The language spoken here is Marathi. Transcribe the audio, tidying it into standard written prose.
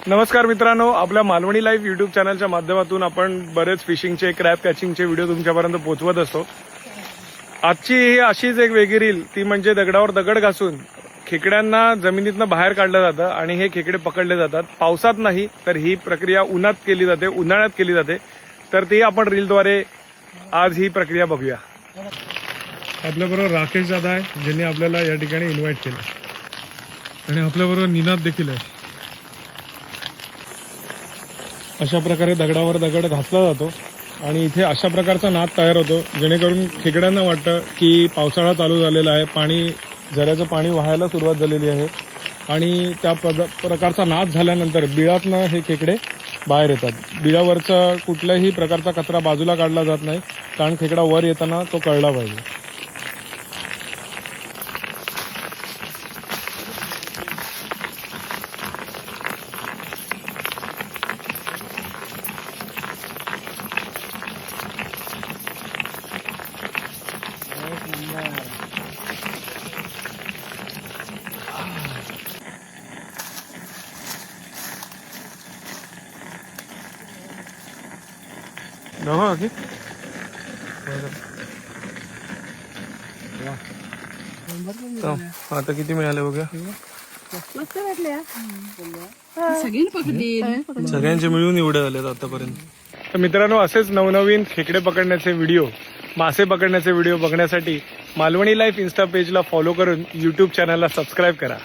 नमस्कार मित्रांनो, आपल्या मालवणी लाईव्ह युट्यूब चॅनलच्या माध्यमातून आपण बरेच फिशिंगचे क्रॅब कॅचिंगचे व्हिडिओ तुमच्यापर्यंत पोहोचवत असतो। आजची ही अशीच एक वेगळी रील, ती म्हणजे दगडावर दगड घासून खेकड्यांना जमिनीतनं बाहेर काढलं जातं आणि हे खेकडे पकडले जातात। पावसात नाही तर ही प्रक्रिया उन्हात केली जाते, उन्हाळ्यात केली जाते। तर ती आपण रीलद्वारे आज ही प्रक्रिया बघूया। आपल्याबरोबर राकेश दादा आहे, ज्यांनी आपल्याला या ठिकाणी इन्व्हाइट केलं, आणि आपल्याबरोबर निनाद देखील आहे। अशा प्रकारे दगडावर दगड घासला जातो आणि इथे अशा प्रकारचा नाद तयार होतो, जेणेकरून खेकड्यांना वाटतं की पावसाळा चालू झालेला आहे, झऱ्याचं पाणी वाहायला सुरुवात झालेली आहे। आणि त्या प्रकारचा नाद झाल्यानंतर बिळातनं हे खेकडे बाहेर येतात। बिळावरचा कुठल्याही प्रकारचा कचरा बाजूला काढला जात नाही, कारण खेकडा वर येताना तो कळला पाहिजे। आता किती मिळाले बघा, सगळ्यांचे मिळून एवढे झाले आतापर्यंत। तर मित्रांनो, असेच नवनवीन खेकडे पकडण्याचे व्हिडिओ, मासे पकडण्याचे व्हिडिओ बघण्यासाठी मालवणी लाईफ इन्स्टा पेजला फॉलो करून यूट्यूब चॅनलला सबस्क्राईब करा।